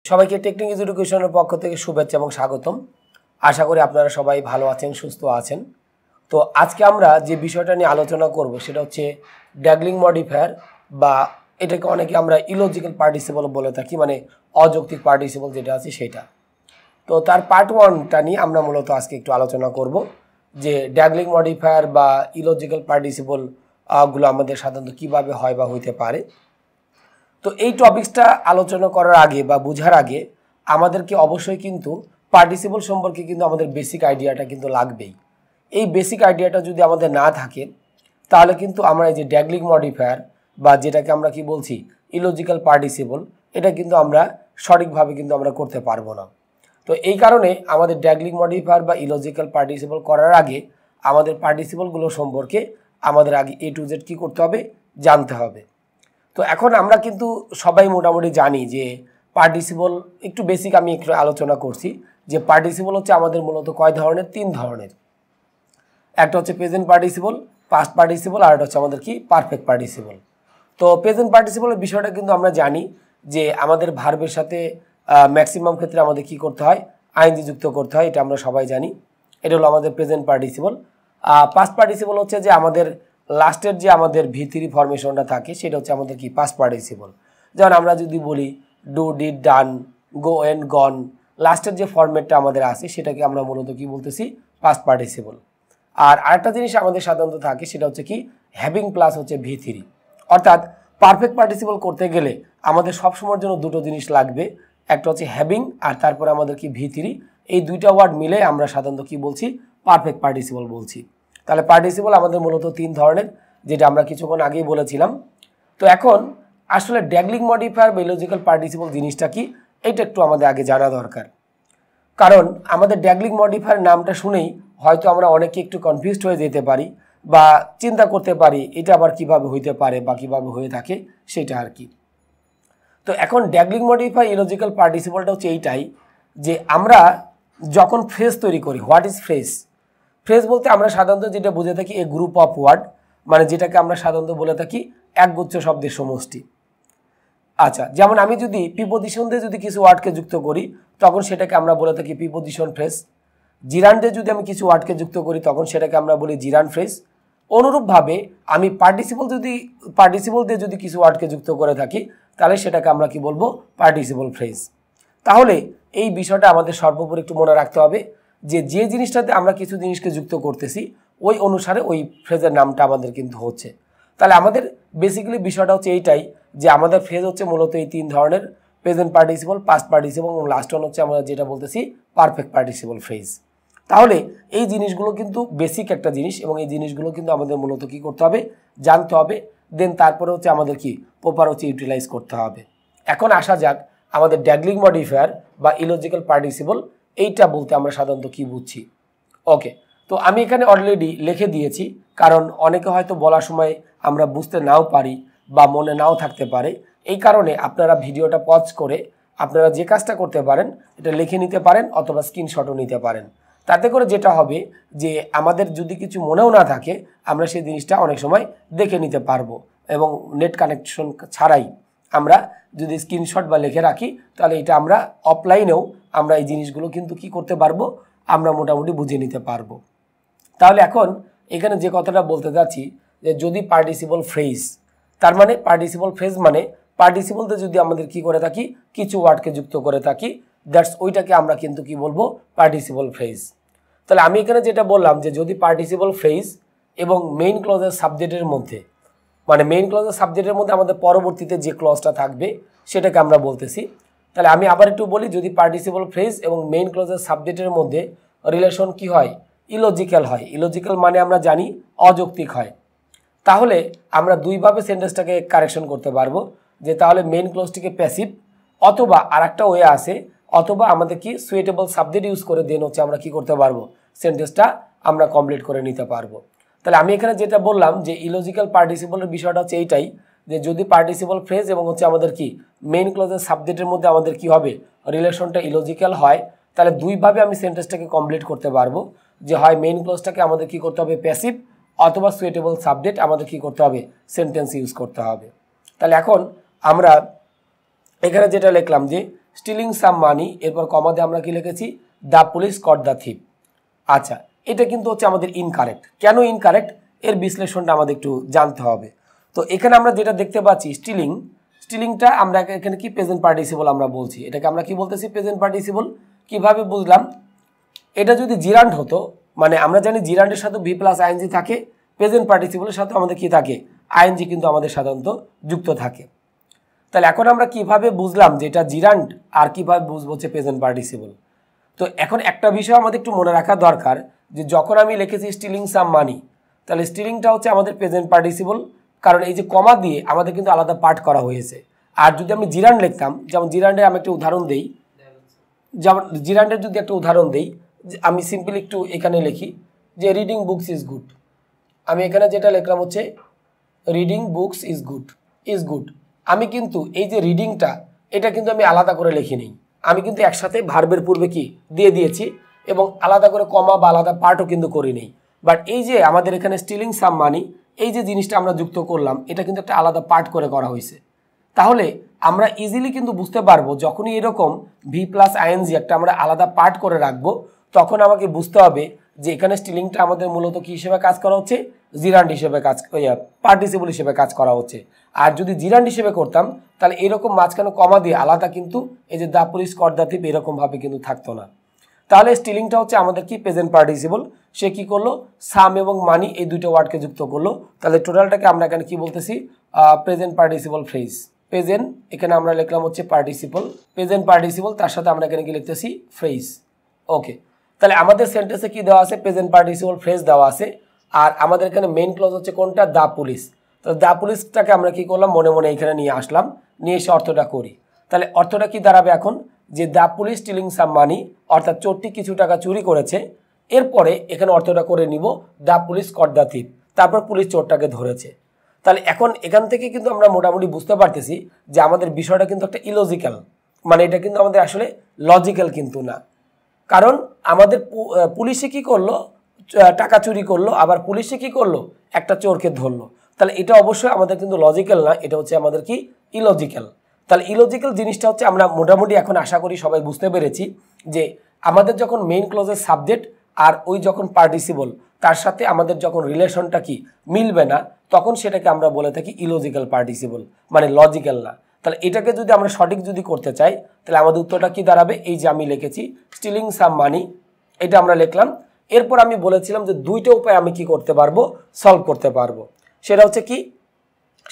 সবাইকে টেকনিক এডুকেশনের পক্ষ থেকে শুভেচ্ছা এবং স্বাগতম। আশা করি আপনারা সবাই ভালো আছেন, সুস্থ আছেন। তো আজকে আমরা যে বিষয়টা নিয়ে আলোচনা করব সেটা হচ্ছে ড্যাগলিং মডিফায়ার, বা এটাকে অনেকে আমরা ইলজিক্যাল পার্টিসিপল বলে থাকি, মানে অযৌক্তিক পার্টিসিপল যেটা আছে সেটা। তো তার পার্ট ওয়ানটা নিয়ে আমরা মূলত আজকে একটু আলোচনা করব যে ড্যাগলিং মডিফায়ার বা ইলজিক্যাল পার্টিসিপল গুলো আমাদের সাধারণত কীভাবে হয় বা হইতে পারে। তো এই টপিকসটা আলোচনা করার আগে বা বোঝার আগে আমাদেরকে অবশ্যই কিন্তু পার্টিসিপল সম্পর্কে কিন্তু আমাদের বেসিক আইডিয়াটা কিন্তু লাগবেই। এই বেসিক আইডিয়াটা যদি আমাদের না থাকে তাহলে কিন্তু আমরা এই যে ড্যাগলিং মডিফায়ার বা যেটাকে আমরা কি বলছি ইলজিক্যাল পার্টিসিপল, এটা কিন্তু আমরা সঠিকভাবে কিন্তু আমরা করতে পারবো না। তো এই কারণে আমাদের ড্যাগলিং মডিফায়ার বা ইলজিক্যাল পার্টিসিপল করার আগে আমাদের পার্টিসিপলগুলো সম্পর্কে আমাদের আগে A to Z কী করতে হবে, জানতে হবে। তো এখন আমরা কিন্তু সবাই মোটামুটি জানি যে পার্টিসিপল একটু বেসিক আমি একটু আলোচনা করছি যে পার্টিসিপল হচ্ছে আমাদের মূলত কয় ধরনের, 3 ধরনের। একটা হচ্ছে প্রেজেন্ট পার্টিসিপল, পাস্ট পার্টিসিপল, আর একটা হচ্ছে আমাদের কি পারফেক্ট পার্টিসিপল। তো প্রেজেন্ট পার্টিসিপলের বিষয়টা কিন্তু আমরা জানি যে আমাদের ভার্বের সাথে ম্যাক্সিমাম ক্ষেত্রে আমাদের কি করতে হয়, আইএনজি যুক্ত করতে হয়, এটা আমরা সবাই জানি। এটা হলো আমাদের প্রেজেন্ট পার্টিসিপল। পাস্ট পার্টিসিপল হচ্ছে যে আমাদের লাস্টের যে আমাদের V3 ফরমেশনটা থাকে সেটা হচ্ছে আমাদের কি পাস্ট পার্টিসিপল। যেমন আমরা যদি বলি do, did, done, go and gone, লাস্টের যে ফরম্যাটটা আমাদের আছে সেটাকে আমরা মূলত কি বলতেছি, পাস্ট পার্টিসিপল। আর আরেকটা জিনিস আমাদের সাধারণত থাকে সেটা হচ্ছে কি হ্যাভিং প্লাস হচ্ছে V3। অর্থাৎ পারফেক্ট পার্টিসিপল করতে গেলে আমাদের সবসময়ের জন্য দুটো জিনিস লাগবে, একটা হচ্ছে হ্যাভিং আর তারপরে আমাদের কি V3। এই দুইটা ওয়ার্ড মিলে আমরা সাধারণত কি বলছি, পারফেক্ট পার্টিসিপল বলছি। তাহলে পার্টিসিপল আমাদের মূলত 3 ধরনের, যেটা আমরা কিছুক্ষণ আগেই বলেছিলাম। তো এখন আসলে ড্যাগলিং মডিফায়ার বা ইলজিক্যাল পার্টিসিপল জিনিসটা কি, এটা একটু আমাদের আগে জানা দরকার। কারণ আমাদের ড্যাগলিং মডিফায়ার নামটা শুনেই হয়তো আমরা অনেকে একটু কনফিউজড হয়ে যেতে পারি বা চিন্তা করতে পারি এটা আবার কিভাবে হইতে পারে বা কিভাবে হয়ে থাকে সেটা আর কি। তো এখন ড্যাগলিং মডিফায়ার ইলজিক্যাল পার্টিসিপলটা হচ্ছে এইটাই যে আমরা যখন ফ্রেজ তৈরি করি, হোয়াট ইজ ফ্রেজ? ফ্রেজ বলতে আমরা সাধারণত যেটা বুঝে থাকি এ গ্রুপ অফ ওয়ার্ড, মানে যেটাকে আমরা সাধারণত বলে থাকি একগুচ্ছ শব্দের সমষ্টি। আচ্ছা, যেমন আমি যদি প্রিপোজিশন দিয়ে যদি কিছু ওয়ার্ডকে যুক্ত করি তখন সেটাকে আমরা বলে থাকি প্রিপোজিশন ফ্রেজ। জিরান দিয়ে যদি আমি কিছু ওয়ার্ডকে যুক্ত করি তখন সেটাকে আমরা বলি জিরান ফ্রেজ। অনুরূপভাবে আমি পার্টিসিপল দিয়ে যদি কিছু ওয়ার্ডকে যুক্ত করে থাকি তাহলে সেটাকে আমরা কি বলবো, পার্টিসিপল ফ্রেজ। তাহলে এই বিষয়টা আমাদের সর্বোপরি একটু মনে রাখতে হবে যে যে জিনিসটাতে আমরা কিছু জিনিসকে যুক্ত করতেছি ওই অনুসারে ওই ফ্রেজের নামটা আমাদের কিন্তু হচ্ছে। তাহলে আমাদের বেসিক্যালি বিষয়টা হচ্ছে এইটাই যে আমাদের ফ্রেজ হচ্ছে মূলত এই 3 ধরনের, প্রেজেন্ট পার্টিসিপল, পাস্ট পার্টিসিপল এবং লাস্ট ওয়ান হচ্ছে আমরা যেটা বলতেছি পারফেক্ট পার্টিসিপল ফ্রেজ। তাহলে এই জিনিসগুলো কিন্তু বেসিক একটা জিনিস এবং এই জিনিসগুলো কিন্তু আমাদের মূলত কি করতে হবে, জানতে হবে। দেন তারপরে হচ্ছে আমাদের কি প্রপার হচ্ছে ইউটিলাইজ করতে হবে। এখন আসা যাক আমাদের ড্যাগলিং মডিফায়ার বা ইলজিক্যাল পার্টিসিপল এইটা বলতে আমরা সাধারণত কি বুঝছি। ওকে, তো আমি এখানে অলরেডি লিখে দিয়েছি, কারণ অনেকে হয়তো বলার সময় আমরা বুঝতে নাও পারি বা মনে নাও থাকতে পারে। এই কারণে আপনারা ভিডিওটা পজ করে আপনারা যে কাজটা করতে পারেন এটা লিখে নিতে পারেন অথবা স্ক্রিনশটও নিতে পারেন। তাতে করে যেটা হবে যে আমাদের যদি কিছু মনেও না থাকে আমরা সেই জিনিসটা অনেক সময় দেখে নিতে পারবো, এবং নেট কানেকশন ছাড়াই আমরা যদি স্ক্রিনশট বা লিখে রাখি তাহলে এটা আমরা অফলাইনেও আমরা এই জিনিসগুলো কিন্তু কি করতে পারবো, আমরা মোটামুটি বুঝে নিতে পারবো। তাহলে এখন এখানে যে কথাটা বলতে যাচ্ছি যে যদি পার্টিসিপল ফ্রেজ, তার মানে পার্টিসিপল ফ্রেজ মানে পার্টিসিপলতে যদি আমাদের কি করে থাকি, কিছু ওয়ার্ডকে যুক্ত করে থাকি, দ্যাটস ওইটাকে আমরা কিন্তু কি বলবো, পার্টিসিপল ফ্রেজ। তাহলে আমি এখানে যেটা বললাম যে যদি পার্টিসিপল ফ্রেজ এবং মেইন ক্লজের সাবজেক্টের মধ্যে, মানে মেইন ক্লজের সাবজেক্টের মধ্যে আমাদের পরবর্তীতে যে ক্লজটা থাকবে সেটাকে আমরা বলতেছি। তাহলে আমি আবার একটু বলি, যদি পার্টিসিপল ফ্রেজ এবং মেইন ক্লজের সাবজেক্টের মধ্যে রিলেশন কি হয়, ইলজিক্যাল হয়। ইলজিক্যাল মানে আমরা জানি অযৌক্তিক হয়। তাহলে আমরা দুইভাবে সেন্টেন্সটাকে কারেকশন করতে পারবো, যে তাহলে মেইন ক্লজটিকে প্যাসিভ, অথবা আরেকটা ওয়ে আছে, অথবা আমাদের কি সুইটেবল সাবজেক্ট ইউজ করে দেন হচ্ছে আমরা কি করতে পারবো, সেন্টেন্সটা আমরা কমপ্লিট করে নিতে পারবো। তাহলে আমি এখানে যেটা বললাম যে ইলজিক্যাল পার্টিসিপলের বিষয়টা হচ্ছে এইটাই যে যদি পার্টিসিপল ফ্রেজ এবং হচ্ছে আমাদের কি মেইন ক্লজের সাবজেক্টের মধ্যে আমাদের কি হবে, রিলেশনটা ইলজিক্যাল হয়, তাহলে দুইভাবে আমি সেন্টেন্সটাকে কমপ্লিট করতে পারবো। যে হয় মেইন ক্লজটাকে আমাদের কি করতে হবে, প্যাসিভ, অথবা সুইটেবল সাবজেক্ট আমাদের কি করতে হবে, সেন্টেন্স ইউজ করতে হবে। তাহলে এখন আমরা এখানে যেটা লিখলাম যে স্টিলিং সাম মানি, এরপর কমা দিয়ে আমরা কি লিখেছি the police caught the thief. আচ্ছা, এটা কিন্তু হচ্ছে আমাদের ইনকারেক্ট। কেন ইনকারেক্ট এর বিশ্লেষণটা আমাদের একটু জানতে হবে। তো এখানে আমরা যেটা দেখতে পাচ্ছি স্টিলিংটা আমরা এখানে কি প্রেজেন্ট পার্টিসিপল আমরা বলছি, এটাকে আমরা কি বলতেছি প্রেজেন্ট পার্টিসিপল। কিভাবে বুঝলাম, এটা যদি জিরান্ড হতো, মানে আমরা জানি জিরান্ডের সাথে ভি প্লাস আইএনজি থাকে, প্রেজেন্ট পার্টিসিপলের সাথে আমাদের কি থাকে আইএনজি কিন্তু আমাদের সাধারণত যুক্ত থাকে। তাহলে এখন আমরা কিভাবে বুঝলাম যে এটা জিরান্ড আর কিভাবে বুঝবো হচ্ছে প্রেজেন্ট পার্টিসিপল। তো এখন একটা বিষয় আমাদের একটু মনে রাখা দরকার যে যখন আমি লিখেছি স্টিলিং সাম মানি, তাহলে স্টিলিংটা হচ্ছে আমাদের প্রেজেন্ট পার্টিসিপল, কারণ এই যে কমা দিয়ে আমাদের কিন্তু আলাদা পার্ট করা হয়েছে। আর যদি আমি জিরান্ড লিখতাম, যেমন জিরান্ডে আমি একটা উদাহরণ দেই, যেমন জিরান্ডের যদি একটা উদাহরণ দেই, আমি সিম্পলি একটু এখানে লিখি যে রিডিং বুকস ইজ গুড। আমি এখানে যেটা লিখলাম হচ্ছে রিডিং বুকস ইজ গুড। আমি কিন্তু এই যে রিডিংটা, এটা কিন্তু আমি আলাদা করে লিখি নেই, আমি কিন্তু একসাথে ভার্বের পূর্বে কি দিয়ে দিয়েছি এবং আলাদা করে কমা বা আলাদা পার্টও কিন্তু করি নেই। বাট এই যে আমাদের এখানে স্টিলিং সাম মানি, এই যে জিনিসটা আমরা যুক্ত করলাম, এটা কিন্তু একটা আলাদা পার্ট করে করা হয়েছে। তাহলে আমরা ইজিলি কিন্তু বুঝতে পারবো যখনই এরকম ভি প্লাস আইএনজি একটা আমরা আলাদা পার্ট করে রাখবো, তখন আমাকে বুঝতে হবে যে এখানে স্টিলিংটা আমাদের মূলত কি হিসেবে কাজ করা হচ্ছে, জিরান্ড হিসেবে কাজ, পার্টিসিপল হিসেবে কাজ করা হচ্ছে। আর যদি জিরান্ড হিসেবে করতাম তাহলে এরকম মাঝখানে কমা দিয়ে আলাদা কিন্তু এই যে the police caught the thief এরকমভাবে কিন্তু থাকতো না। তাহলে স্টিলিংটা হচ্ছে আমাদের কি প্রেজেন্ট পার্টিসিপল। সে কি করলো, সাম এবং মানি এই দুইটা ওয়ার্ডকে যুক্ত করলো। তাহলে টোটালটাকে আমরা এখানে কি বলতেছি, প্রেজেন্ট পার্টিসিপল ফ্রেজ। প্রেজেন্ট এখানে আমরা লিখলাম হচ্ছে পার্টিসিপল, প্রেজেন্ট পার্টিসিপল, তার সাথে আমরা এখানে কি লিখতেছি ফ্রেজ। ওকে, তাহলে আমাদের সেন্টেন্সে কি দেওয়া আছে, প্রেজেন্ট পার্টিসিপল ফ্রেজ দেওয়া আছে। আর আমাদের এখানে মেইন ক্লজ হচ্ছে কোনটা, দ্য পুলিশ। তো দ্য পুলিশটাকে আমরা কি করলাম, মনে মনে এখানে নিয়ে আসলাম, নিয়ে এসে অর্থটা করি। তাহলে অর্থটা কি দাঁড়াবে এখন, যে দ্য পুলিশ স্টিলিং সাম মানি, অর্থাৎ চোরটি কিছু টাকা চুরি করেছে। এরপরে এখানে অর্থটা করে নিব the police caught the thief, তারপর পুলিশ চোরটাকে ধরেছে। তাহলে এখন এখান থেকে কিন্তু আমরা মোটামুটি বুঝতে পারতেছি যে আমাদের বিষয়টা কিন্তু একটা ইলজিক্যাল, মানে এটা কিন্তু আমাদের আসলে লজিক্যাল কিন্তু না। কারণ আমাদের পুলিশে কি করলো, টাকা চুরি করলো, আবার পুলিশে কি করলো, একটা চোরকে ধরলো। তাহলে এটা অবশ্যই আমাদের কিন্তু লজিক্যাল না, এটা হচ্ছে আমাদের কি ইলজিক্যাল। তাহলে ইলজিক্যাল জিনিসটা হচ্ছে আমরা মোটামুটি এখন আশা করি সবাই বুঝতে পেরেছি যে আমাদের যখন মেইন ক্লজের সাবজেক্ট আর ওই যখন পার্টিসিপল তার সাথে আমাদের যখন রিলেশনটা কি মিলবে না, তখন সেটাকে আমরা বলে থাকি ইলজিক্যাল পার্টিসিপল, মানে লজিক্যাল না। তাহলে এটাকে যদি আমরা সঠিক যদি করতে চাই, তাহলে আমাদের উত্তরটা কি দাঁড়াবে, এই যে আমি লিখেছি স্টিলিং সাম মানি, এটা আমরা লিখলাম। এরপর আমি বলেছিলাম যে দুইটা উপায় আমি কি করতে পারবো, সলভ করতে পারবো। সেটা হচ্ছে কি,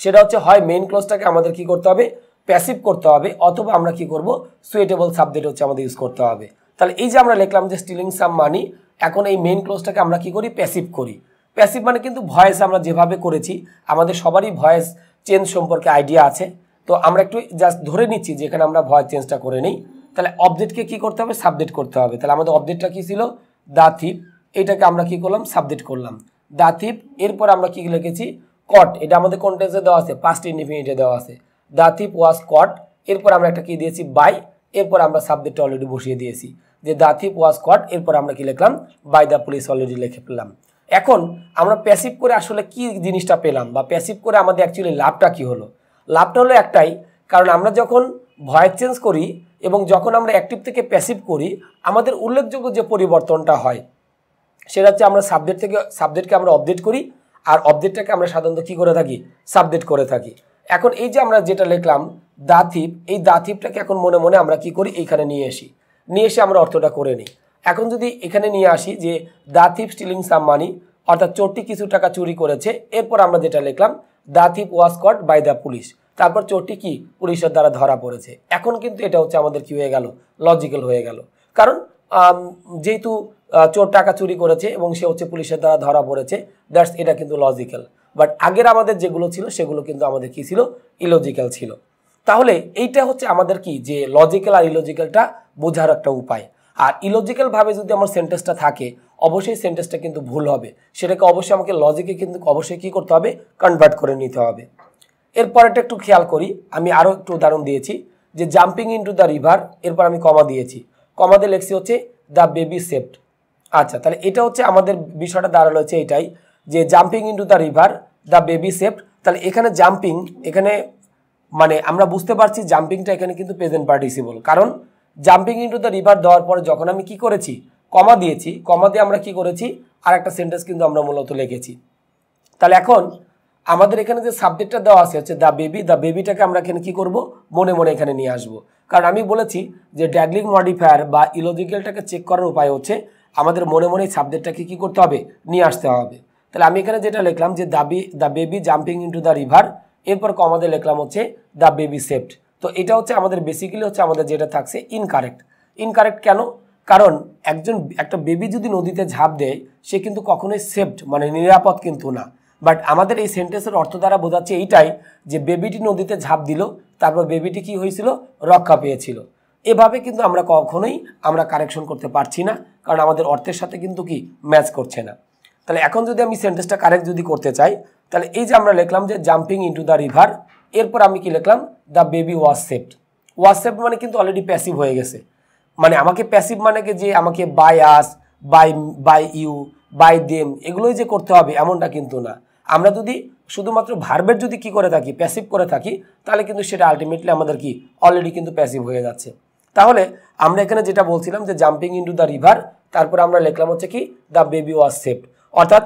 সেটা হচ্ছে হয় মেইন ক্লজটাকে আমাদের কি করতে হবে, প্যাসিভ করতে হবে, অথবা আমরা কি করব, সুইটেবল সাবজেক্ট হচ্ছে আমাদের ইউজ করতে হবে। তাহলে এই যে আমরা লিখলাম যে স্টিলিং সাম মানি, এখন এই মেইন ক্লজটাকে আমরা কি করি, প্যাসিভ করি। প্যাসিভ মানে কিন্তু ভয়েস আমরা যেভাবে করেছি, আমাদের সবারই ভয়েস চেঞ্জ সম্পর্কে আইডিয়া আছে। তো আমরা একটু জাস্ট ধরে নিচ্ছি যে এখানে আমরা ভয়েস চেঞ্জটা করে নিই। তাহলে অবজেক্টকে কি করতে হবে, সাবজেক্ট করতে হবে। তাহলে আমাদের অবজেক্টটা কি ছিল, দ্য থিপ, এটাকে আমরা কি করলাম, সাবজেক্ট করলাম দ্য থিপ। এরপর আমরা কি লিখেছি, কট, এটা আমাদের কোন টেন্সে দেওয়া আছে, পাস্ট ইনডিফিনিটে দেওয়া আছে, দ্য থিপ ওয়াজ কট। এরপর আমরা একটা কি দিয়েছি, বাই, এরপর আমরা সাবজেক্টটা অলরেডি বসিয়ে দিয়েছি যে দ্য থিপ ওয়াজ কট। এরপর আমরা কি লিখলাম, বাই দ্য পুলিশ অলরেডি লিখে ফেললাম। এখন আমরা প্যাসিভ করে আসলে কি জিনিসটা পেলাম, বা প্যাসিভ করে আমাদের অ্যাকচুয়ালি লাভটা কি হলো। লাভটা হলো একটাই, কারণ আমরা যখন ভয়েস চেঞ্জ করি এবং যখন আমরা অ্যাক্টিভ থেকে প্যাসিভ করি, আমাদের উল্লেখযোগ্য যে পরিবর্তনটা হয় সেটা হচ্ছে আমরা সাবজেক্টকে আমরা অবজেক্ট করি, আর অবজেক্টটাকে আমরা সাধারণত কি করে থাকি, সাবজেক্ট করে থাকি। এখন এই যে আমরা যেটা লিখলাম দ্য থিপ, এই দ্য থিপটাকে এখন মনে মনে আমরা কি করি, এইখানে নিয়ে এসে আমরা অর্থটা করে নিই। এখন যদি এখানে নিয়ে আসি যে দ্য থিপ স্টিলিং সাম মানি, অর্থাৎ চোরটি কিছু টাকা চুরি করেছে। এরপর আমরা যেটা লিখলাম the thief was caught by the police, তারপর চোরটি কি পুলিশের দ্বারা ধরা পড়েছে। এখন কিন্তু এটা হচ্ছে আমাদের কি হয়ে গেল, লজিক্যাল হয়ে গেল। কারণ যেহেতু চোর টাকা চুরি করেছে এবং সে হচ্ছে পুলিশের দ্বারা ধরা পড়েছে, দ্যাটস, এটা কিন্তু লজিক্যাল। বাট আগের আমাদের যেগুলো ছিল সেগুলো কিন্তু আমাদের কি ছিল, ইলজিক্যাল ছিল। তাহলে এইটা হচ্ছে আমাদের কি, যে লজিক্যাল আর ইলজিক্যালটা বোঝার একটা উপায়। আর ইলজিক্যাল ভাবে যদি আমার সেন্টেন্সটা থাকে, অবশ্যই সেন্টেন্সটা কিন্তু ভুল হবে, সেটাকে অবশ্যই আমাকে লজিকে কিন্তু অবশ্যই কি করতে হবে, কনভার্ট করে নিতে হবে। এরপরেটা একটু খেয়াল করি, আমি আরও একটু উদাহরণ দিয়েছি যে জাম্পিং ইনটু দ্য রিভার, এরপর আমি কমা দিয়েছি, কমাতে লেখছি হচ্ছে দ্য বেবি সেভড। আচ্ছা, তাহলে এটা হচ্ছে আমাদের বিষয়টা দাঁড়ালো হচ্ছে এটাই, যে jumping into the river the baby saved. তাহলে এখানে জাম্পিং, এখানে মানে আমরা বুঝতে পারছি জাম্পিংটা এখানে কিন্তু প্রেজেন্ট পার্টিসিপল, কারণ জাম্পিং ইনটু দ্য রিভার দেওয়ার পরে যখন আমি কি করেছি, কমা দিয়েছি, কমা দিয়ে আমরা কি করেছি, আর একটা সেন্টেন্স কিন্তু আমরা মূলত লিখেছি। তাহলে এখন আমাদের এখানে যে সাবজেক্টটা দেওয়া আছে হচ্ছে দ্য বেবি, দ্য বেবিটাকে আমরা এখানে কি করব, মনে মনে এখানে নিয়ে আসবো। কারণ আমি বলেছি যে ড্যাগলিং মডিফায়ার বা ইলজিক্যালটাকে চেক করার উপায় হচ্ছে আমাদের মনে মনে সাবজেক্টটাকে কি করতে হবে, নিয়ে আসতে হবে। তাহলে আমি এখানে যেটা লিখলাম যে the baby jumping into the river, এরপর কমাতে লিখলাম হচ্ছে দ্য বেবি সেভড। তো এটা হচ্ছে আমাদের বেসিক্যালি হচ্ছে আমাদের যেটা থাকছে ইনকারেক্ট। ইনকারেক্ট কেন? কারণ একটা বেবি যদি নদীতে ঝাঁপ দেয় সে কিন্তু কখনোই সেভড মানে নিরাপদ কিন্তু না। বাট আমাদের এই সেন্টেন্সের অর্থ দ্বারা বোঝাচ্ছে এইটাই যে বেবিটি নদীতে ঝাঁপ দিল, তারপর বেবিটি কি হয়েছিল, রক্ষা পেয়েছিল। এভাবে কিন্তু আমরা কখনোই কারেকশন করতে পারছি না, কারণ আমাদের অর্থের সাথে কিন্তু কি ম্যাচ করছে না। তাহলে এখন যদি আমি সেন্টেন্সটা কারেক্ট যদি করতে চাই, তাহলে এই যে আমরা লিখলাম যে জাম্পিং ইনটু দ্য রিভার, এরপর আমি কি লিখলাম, the baby was saved. Was saved মানে কিন্তু অলরেডি প্যাসিভ হয়ে গেছে। মানে আমাকে প্যাসিভ মানে কি যে আমাকে by us, by you, by them এগুলোই যে করতে হবে এমনটা কিন্তু না। আমরা যদি শুধুমাত্র ভার্বের যদি কি করে থাকি, প্যাসিভ করে থাকি, তাহলে কিন্তু সেটা আলটিমেটলি আমাদের কি অলরেডি কিন্তু প্যাসিভ হয়ে যাচ্ছে। তাহলে আমরা এখানে যেটা বলছিলাম যে জাম্পিং ইনটু দ্য রিভার, তারপর আমরা লিখলাম হচ্ছে কি দ্য বেবি ওয়াজ সেভড, অর্থাৎ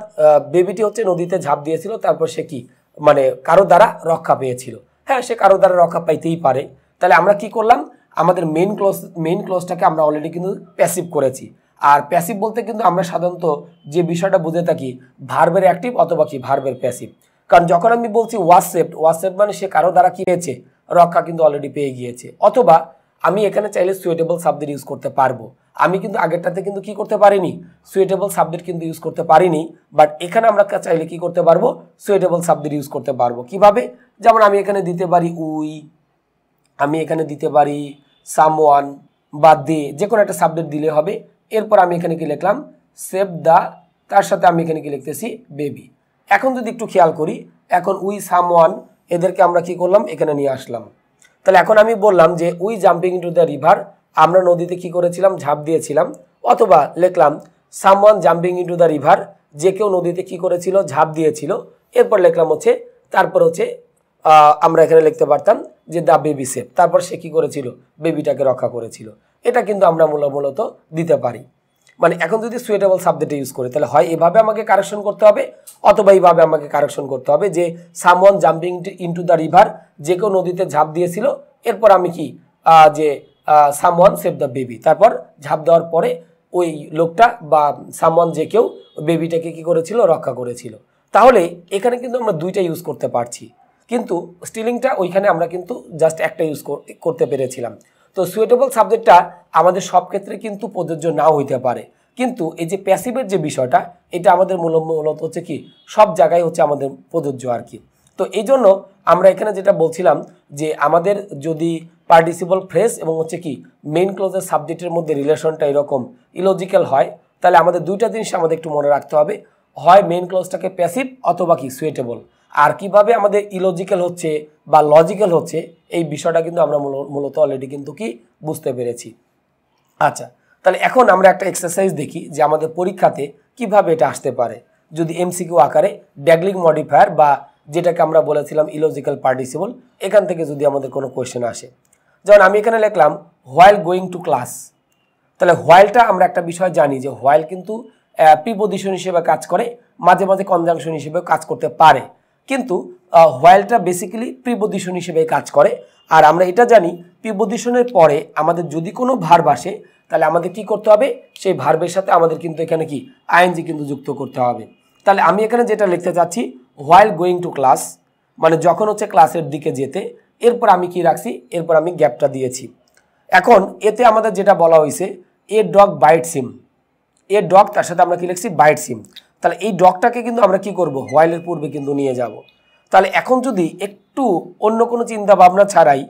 বেবিটি হচ্ছে নদীতে ঝাঁপ দিয়েছিল, তারপর সে কি মানে কারো দ্বারা রক্ষা পেয়েছিল। হ্যাঁ, সে কারো দ্বারা রক্ষা পাইতেই পারে। তাহলে আমরা কি করলাম, আমাদের মেইন ক্লজটাকে আমরা অলরেডি কিন্তু প্যাসিভ করেছি। আর প্যাসিভ বলতে কিন্তু আমরা সাধারণত যে বিষয়টা বুঝে থাকি ভার্বের অ্যাক্টিভ অথবা কি ভার্বের প্যাসিভ। কারণ যখন আমি বলছি ওয়াজ সেভড মানে সে কারো দ্বারা কি পেয়েছে, রক্ষা কিন্তু অলরেডি পেয়ে গিয়েছে। অথবা আমি এখানে চাইলে সুইটেবল সাবজেক্ট ইউজ করতে পারবো। আমি কিন্তু আগেরটাতে কিন্তু কি করতে পারিনি, সুইটেবল সাবজেক্ট কিন্তু ইউজ করতে পারিনি। বাট এখানে আমরা চাইলে কি করতে পারবো, সুইটেবল সাবজেক্ট ইউজ করতে পারবো। কিভাবে? যেমন আমি এখানে দিতে পারি উই, আমি এখানে দিতে পারি সামওয়ান বা দে, যে কোনো একটা সাবজেক্ট দিলে হবে। এরপর আমি এখানে কি লিখলাম, সেভ দ্য, তার সাথে আমি এখানে কি লিখতেছি, বেবি। এখন যদি একটু খেয়াল করি, এখন উই, সামওয়ান এদেরকে আমরা কি করলাম, এখানে নিয়ে আসলাম। তাহলে এখন আমি বললাম যে we jumping into the river, আমরা নদীতে কি করেছিলাম, ঝাঁপ দিয়েছিলাম। অথবা লিখলাম someone jumping into the river, যে কেউ নদীতে কি করেছিল, ঝাঁপ দিয়েছিল। এরপর লিখলাম হচ্ছে, তারপর হচ্ছে আমরা এখানে লিখতে পারতাম যে দ্য বেবি সেভ, তারপর সে কি করেছিল, বেবিটাকে রক্ষা করেছিল। এটা কিন্তু আমরা মূলত দিতে পারি। মানে এখন যদি সুইটেবল সাবজেক্ট ইউজ করি, তাহলে হয় এভাবে আমাকে কারেকশন করতে হবে, অথবা এইভাবে আমাকে কারেকশন করতে হবে যে someone jumping into the river, যে কেউ নদীতে ঝাঁপ দিয়েছিল। এরপর আমি কি যে সামওয়ান সেভ দ্য বেবি, তারপর ঝাঁপ দেওয়ার পরে ওই লোকটা বা সামওয়ান যে কেউ বেবিটাকে কি করেছিল, রক্ষা করেছিল। তাহলে এখানে কিন্তু আমরা দুইটা ইউজ করতে পারছি, কিন্তু স্টিলিংটা ওইখানে আমরা কিন্তু জাস্ট একটা ইউজ করতে পেরেছিলাম। তো সুইটেবল সাবজেক্টটা আমাদের সব ক্ষেত্রে কিন্তু প্রযোজ্য নাও হইতে পারে, কিন্তু এই যে প্যাসিভের যে বিষয়টা, এটা আমাদের মূলত হচ্ছে কি সব জায়গায় হচ্ছে আমাদের প্রযোজ্য আর কি। তো এই জন্য আমরা এখানে যেটা বলছিলাম যে আমাদের যদি পার্টিসিপল ফ্রেজ এবং হচ্ছে কি মেইন ক্লোজের সাবজেক্টের মধ্যে রিলেশনটা এরকম ইলজিক্যাল হয়, তাহলে আমাদের দুইটা জিনিস আমাদের একটু মনে রাখতে হবে, হয় মেইন ক্লোজটাকে প্যাসিভ অথবা কি সুইটেবল। আর কিভাবে আমাদের ইলজিক্যাল হচ্ছে বা লজিক্যাল হচ্ছে, এই বিষয়টা কিন্তু আমরা মূলত অলরেডি কিন্তু কি বুঝতে পেরেছি। আচ্ছা, তাহলে এখন আমরা একটা এক্সারসাইজ দেখি যে আমাদের পরীক্ষাতে কিভাবে এটা আসতে পারে, যদি এমসিকিউ আকারে ড্যাগলিং মডিফায়ার বা যেটাকে আমরা বলেছিলাম ইলজিক্যাল পার্টিসিপল, এখান থেকে যদি আমাদের কোনো কোয়েশ্চেন আসে। যেমন আমি এখানে লিখলাম হোয়াইল গোয়িং টু ক্লাস। তাহলে হোয়াইলটা আমরা একটা বিষয় জানি যে হোয়াইল কিন্তু প্রিপোজিশন হিসেবে কাজ করে, মাঝে মাঝে কনজাংশন হিসেবে কাজ করতে পারে, কিন্তু হোয়াইলটা বেসিক্যালি প্রিপোজিশন হিসেবে কাজ করে। আর আমরা এটা জানি প্রিপোজিশনের পরে আমাদের যদি কোনো ভার্ব আসে, তাহলে আমাদের কি করতে হবে, সেই ভার্বের সাথে আমাদের কিন্তু এখানে কি আইএনজি কিন্তু যুক্ত করতে হবে। তাহলে আমি এখানে যেটা লিখতে চাচ্ছি, হোয়াইল গোয়িং টু ক্লাস মানে যখন হচ্ছে ক্লাসের দিকে যেতে, এরপর আমি কি রাখছি, এরপর আমি গ্যাপটা দিয়েছি। এখন এতে আমাদের যেটা বলা হয়েছে, a dog bites him, a dog তার সাথে আমরা কি লিখছি, বাইটস হিম। তাহলে এই ডগটাকে কিন্তু আমরা কি করব, হোয়াইলের পূর্বে কিন্তু নিয়ে যাব। তাহলে এখন যদি একটু অন্য কোনো চিন্তা ভাবনা ছাড়াই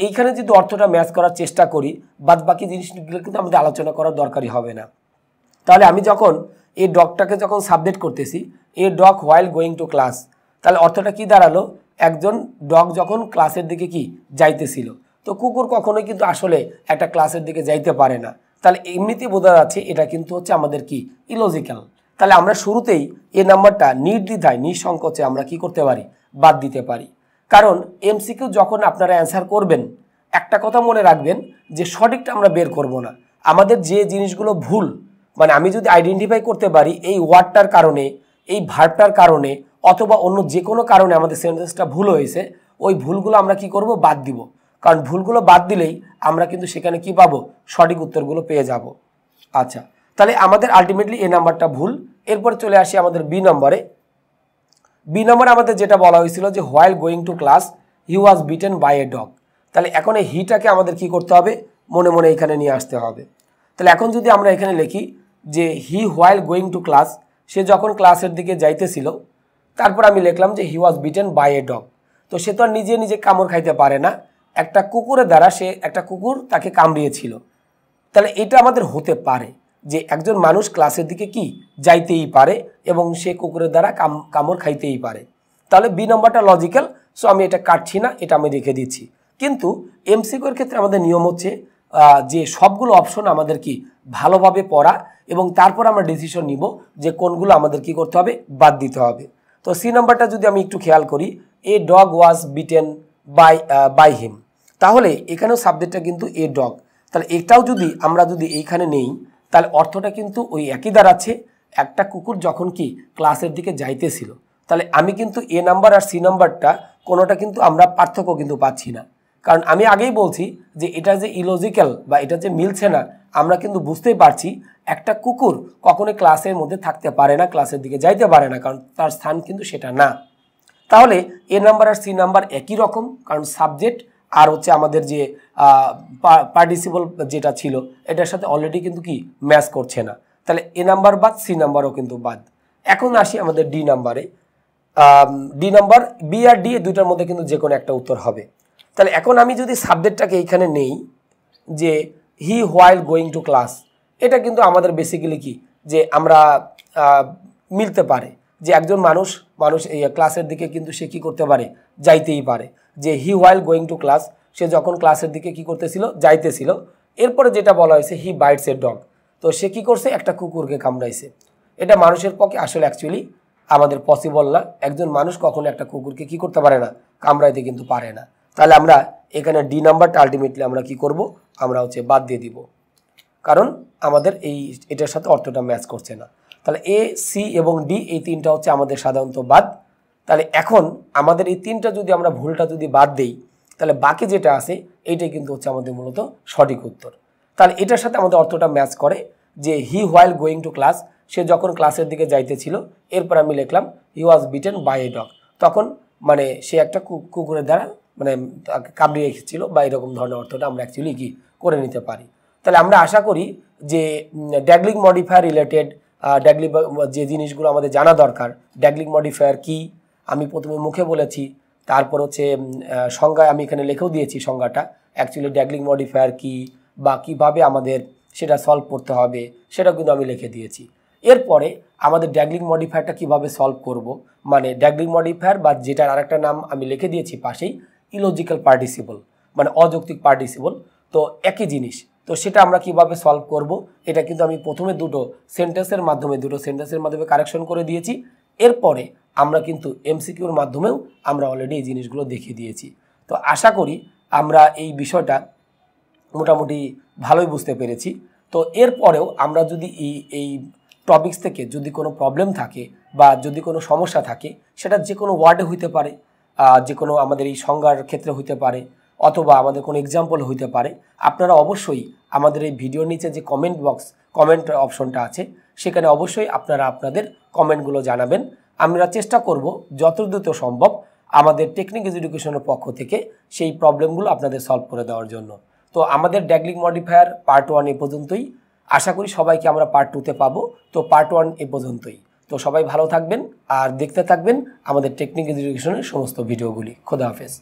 এইখানে যদি অর্থটা ম্যাচ করার চেষ্টা করি, বাদ বাকি জিনিসগুলো কিন্তু আমাদের আলোচনা করার দরকারই হবে না। তাহলে আমি যখন এই ডগটাকে যখন সাবজেক্ট করতেছি, a dog while going to class, তাহলে অর্থটা কি দাঁড়ালো, একজন ডগ যখন ক্লাসের দিকে কি যাইতেছিল। তো কুকুর কখনোই কিন্তু আসলে একটা ক্লাসের দিকে যাইতে পারে না। তাহলে এমনিতেই বোঝা যাচ্ছে এটা কিন্তু হচ্ছে আমাদের কি ইলজিক্যাল। তাহলে আমরা শুরুতেই এ নাম্বারটা নির্দ্বিধায় নিঃসংকোচে আমরা কি করতে পারি, বাদ দিতে পারি। কারণ এমসিকিউ যখন আপনারা অ্যান্সার করবেন একটা কথা মনে রাখবেন যে সঠিকটা আমরা বের করব না, আমাদের যে জিনিসগুলো ভুল মানে আমি যদি আইডেন্টিফাই করতে পারি এই ওয়ার্ডটার কারণে, এই ভার্বটার কারণে অথবা অন্য যে কোনো কারণে আমাদের সেন্টেন্সটা ভুল হয়েছে, ওই ভুলগুলো আমরা কি করব, বাদ দিব। কারণ ভুলগুলো বাদ দিলেই আমরা কিন্তু সেখানে কি পাবো, সঠিক উত্তরগুলো পেয়ে যাব। আচ্ছা, তাহলে আমাদের আলটিমেটলি এ নাম্বারটা ভুল। এরপর চলে আসি আমাদের বি নম্বরে। বি নম্বরে আমাদের যেটা বলা হয়েছিল যে while going to class he was beaten by a dog. তাহলে এখন এই হিটাকে আমাদের কি করতে হবে, মনে মনে এখানে নিয়ে আসতে হবে। তাহলে এখন যদি আমরা এখানে লিখি যে হি হোয়াইল গোয়িং টু ক্লাস, সে যখন ক্লাসের দিকে যাইতেছিল, তারপর আমি লিখলাম যে হি was beaten by a dog. তো সে তো আর নিজে নিজে কামড় খাইতে পারে না, একটা কুকুরের দ্বারা একটা কুকুর তাকে কামড়িয়েছিল। তাহলে এটা আমাদের হতে পারে যে একজন মানুষ ক্লাসের দিকে কি যাইতেই পারে এবং সে কুকুরের দ্বারা কামড় খাইতেই পারে। তাহলে বি নম্বরটা লজিক্যাল, সো আমি এটা কাটছি না, এটা আমি রেখে দিচ্ছি। কিন্তু এমসিকিউর ক্ষেত্রে আমাদের নিয়ম হচ্ছে যে সবগুলো অপশন আমাদের কি ভালোভাবে পড়া এবং তারপর আমরা ডিসিশন নিব যে কোনগুলো আমাদের কি করতে হবে, বাদ দিতে হবে। তো সি নাম্বারটা যদি আমি একটু খেয়াল করি, a dog was beaten by him, তাহলে এখানেও সাবজেক্টটা কিন্তু এ ডগ। তাহলে এটাও যদি আমরা এইখানে নেই তাহলে অর্থটা কিন্তু ওই একই দাঁড়াচ্ছে, একটা কুকুর যখন কি ক্লাসের দিকে যাইতেছিল। তাহলে আমি কিন্তু এ নাম্বার আর সি নাম্বারটা কোনোটা কিন্তু আমরা পার্থক্য কিন্তু পাচ্ছি না, কারণ আমি আগেই বলছি যে এটা যে ইলজিক্যাল বা এটা যে মিলছে না, আমরা কিন্তু বুঝতেই পারছি একটা কুকুর কখনোই ক্লাসের মধ্যে থাকতে পারে না, ক্লাসের দিকে যাইতে পারে না, কারণ তার স্থান কিন্তু সেটা না। তাহলে এ নাম্বার আর সি নাম্বার একই রকম, কারণ সাবজেক্ট আর হচ্ছে আমাদের যে পার্টিসিপল যেটা ছিল এটার সাথে অলরেডি কিন্তু কি ম্যাচ করছে না। তাহলে এ নাম্বার বাদ, সি নাম্বারও কিন্তু বাদ। এখন আসি আমাদের ডি নাম্বারে। ডি নাম্বার, বি আর ডি দুইটার মধ্যে কিন্তু যে কোনো একটা উত্তর হবে। তাহলে এখন আমি যদি সাবজেক্টটাকে এইখানে নেই যে হি হোয়াইল গোয়িং টু ক্লাস, এটা কিন্তু আমাদের বেসিক্যালি কি যে আমরা মিলতে পারে যে একজন মানুষ এই ক্লাসের দিকে কিন্তু সে কি করতে পারে, যাইতেই পারে। যে হি হোয়াইল গোয়িং টু ক্লাস, সে যখন ক্লাসের দিকে কি করতেছিল, যাইতেছিল। এরপরে যেটা বলা হয়েছে হি বাইটস এ ডগ, তো সে কি করছে, একটা কুকুরকে কামড়াইছে। এটা মানুষের পক্ষে আসলে অ্যাকচুয়ালি আমাদের পসিবল না, একজন মানুষ কখনো একটা কুকুরকে কি করতে পারে না, কামড়াইতে কিন্তু পারে না। তাহলে আমরা এখানে ডি নাম্বারটা আলটিমেটলি আমরা কি করব, আমরা হচ্ছে বাদ দিয়ে দিব, কারণ আমাদের এটার সাথে অর্থটা ম্যাচ করছে না। তাহলে এ, সি এবং ডি এই তিনটা হচ্ছে আমাদের সাধারণত বাদ। তাহলে এখন আমাদের এই তিনটা যদি আমরা ভুলটা যদি বাদ দেই তাহলে বাকি যেটা আছে এইটাই কিন্তু হচ্ছে আমাদের মূলত সঠিক উত্তর। তাহলে এটার সাথে আমাদের অর্থটা ম্যাচ করে যে হি হোয়াইল গোয়িং টু ক্লাস, সে যখন ক্লাসের দিকে যাইতেছিল, এরপর আমি লিখলাম হি was beaten by a dog, তখন মানে সে একটা কুকুরের দ্বারা মানে কামড়িয়ে রেখেছিল বা এরকম ধরনের অর্থটা আমরা অ্যাকচুয়ালি কি করে নিতে পারি। তাহলে আমরা আশা করি যে ড্যাগলিং মডিফায়ার রিলেটেড যে জিনিসগুলো আমাদের জানা দরকার, ড্যাগলিং মডিফায়ার কি আমি প্রথমে মুখে বলেছি, তারপর হচ্ছে সংজ্ঞায় আমি এখানে লিখেও দিয়েছি সংজ্ঞাটা, অ্যাকচুয়ালি ড্যাগলিং মডিফায়ার কি বা কিভাবে আমাদের সেটা সলভ করতে হবে সেটা কিন্তু আমি লিখে দিয়েছি। এরপরে আমাদের ড্যাগলিং মডিফায়ারটা কিভাবে সলভ করব, মানে ড্যাগলিং মডিফায়ার বা যেটার আরেকটা নাম আমি লিখে দিয়েছি পাশেই, ইলজিক্যাল পার্টিসিপল, মানে অযৌক্তিক পার্টিসিপল, তো একই জিনিস। তো সেটা আমরা কিভাবে সলভ করব এটা কিন্তু আমি প্রথমে দুটো সেন্টেন্সের মাধ্যমে কারেকশন করে দিয়েছি। এরপরে আমরা কিন্তু এমসিকিউর মাধ্যমেও আমরা অলরেডি এই জিনিসগুলো দেখিয়ে দিয়েছি। তো আশা করি আমরা এই বিষয়টা মোটামুটি ভালোই বুঝতে পেরেছি। তো এরপরেও আমরা যদি এই টপিকস থেকে যদি কোনো প্রবলেম থাকে বা যদি কোনো সমস্যা থাকে, সেটা যে কোনো ওয়ার্ডে হইতে পারে, যে কোনো আমাদের এই সংজ্ঞার ক্ষেত্রে হইতে পারে, অথবা আমাদের কোনো এক্সাম্পল হইতে পারে, আপনারা অবশ্যই আমাদের এই ভিডিওর নিচে যে কমেন্ট অপশনটা আছে সেখানে অবশ্যই আপনারা আপনাদের কমেন্টগুলো জানাবেন। আমরা চেষ্টা করব যত দ্রুত সম্ভব আমাদের টেকনিক এডুকেশনের পক্ষ থেকে সেই প্রবলেমগুলো আপনাদের সলভ করে দেওয়ার জন্য। তো আমাদের ড্যাগলিং মডিফায়ার পার্ট 1 এ পর্যন্তই, আশা করি সবাইকে আমরা পার্ট 2তে পাবো। তো পার্ট 1 এ পর্যন্তই। তো সবাই ভালো থাকবেন আর দেখতে থাকবেন আমাদের টেকনিক এডুকেশনের সমস্ত ভিডিওগুলি। খোদা হাফেজ।